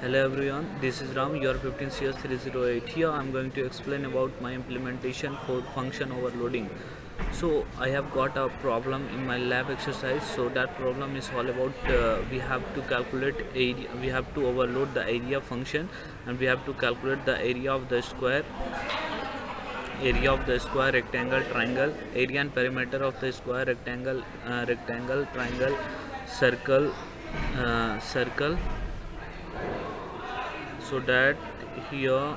Hello everyone, this is Ram, your 15CS308. Here I am going to explain about my implementation for function overloading. So I have got a problem in my lab exercise. So that problem is all about we have to calculate area, we have to overload the area function, and we have to calculate the area of the square, rectangle, triangle, area and perimeter of the square, rectangle, triangle, circle, so that here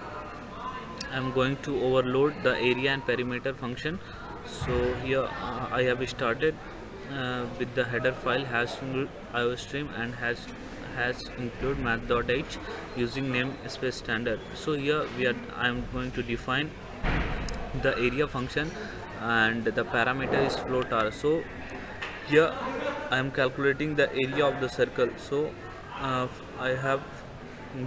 I'm going to overload the area and perimeter function. So here I have started with the header file has iostream and has include math.h using namespace standard. So here I'm going to define the area function, and the parameter is floater. So here I am calculating the area of the circle. So I have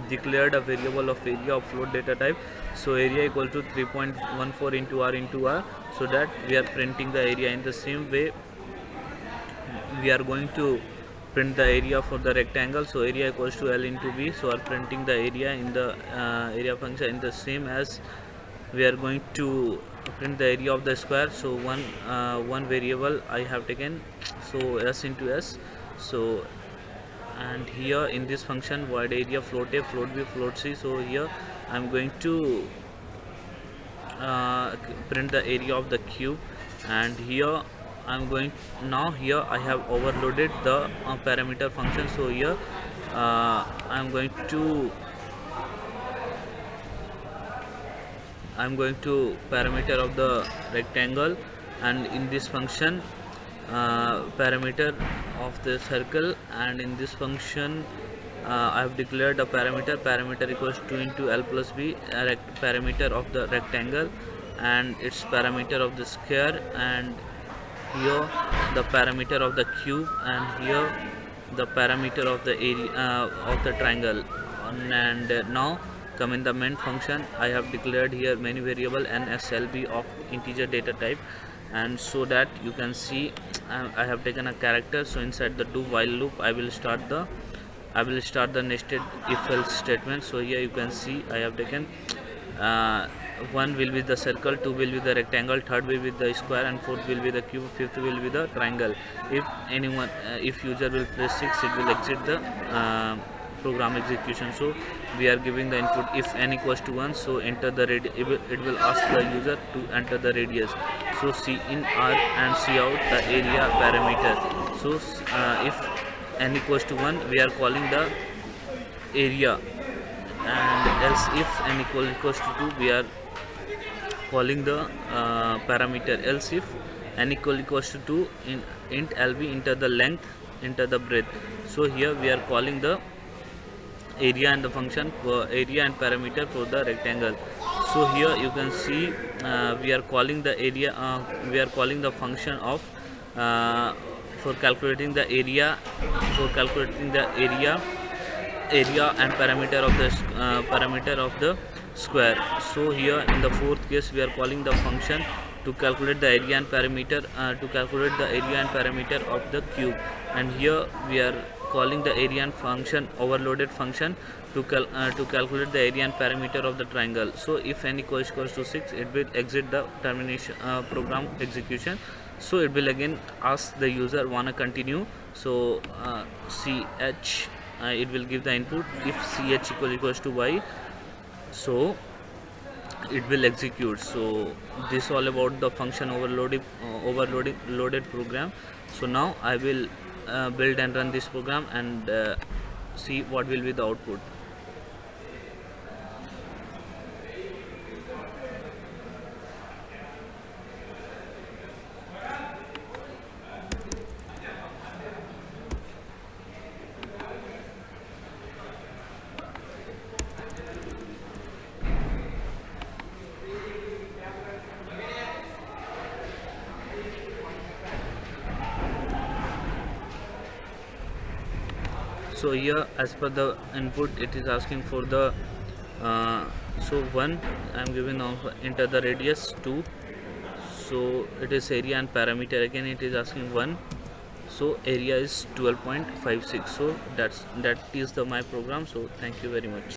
declared a variable of area of float data type. So area equal to 3.14 into r into r, so that we are printing the area. In the same way we are going to print the area for the rectangle. So area equals to L into B, so are printing the area in the area function. In the same as we are going to print the area of the square. So one variable I have taken, so s into s. So and here in this function void area float a, float b, float c. So here I'm going to print the area of the cube, and here I'm going now here I have overloaded the parameter function. So here I'm going to parameter of the rectangle, and in this function parameter of the circle, and in this function I have declared a parameter equals 2 into L plus B, parameter of the rectangle and its parameter of the square, and here the parameter of the cube, and here the parameter of the area of the triangle. And now come in the main function, I have declared here many variable NSLB of integer data type, and so that you can see I have taken a character. So inside the do while loop I will start the nested if else statement. So here you can see I have taken 1 will be the circle, 2 will be the rectangle, 3rd will be the square, and 4th will be the cube, 5th will be the triangle. If user will press 6, it will exit the program execution. So we are giving the input if n equals to 1, so enter the it will ask the user to enter the radius. So C in R and C out the area parameter. So if n equals to 1, we are calling the area, and else if n equals to 2, we are calling the parameter. Else if n equals to 2, in int lb, enter the length, enter the breadth. So here we are calling the area and the function for area and parameter for the rectangle. So here you can see we are calling the area, we are calling the function of for calculating the area and parameter of the square. So here in the fourth case we are calling the function to calculate the area and parameter of the cube, and here we are calling the area and function overloaded function to calculate the area and parameter of the triangle. So if n equals to 6, it will exit the termination program execution. So it will again ask the user wanna continue. So ch it will give the input. If ch equals to y, so it will execute. So this all about the function overloaded program. So now I will build and run this program and see what will be the output. So here as per the input, it is asking for the so 1 I am giving now, enter the radius 2. So it is area and parameter, again it is asking 1. so area is 12.56. So that is my program. So thank you very much.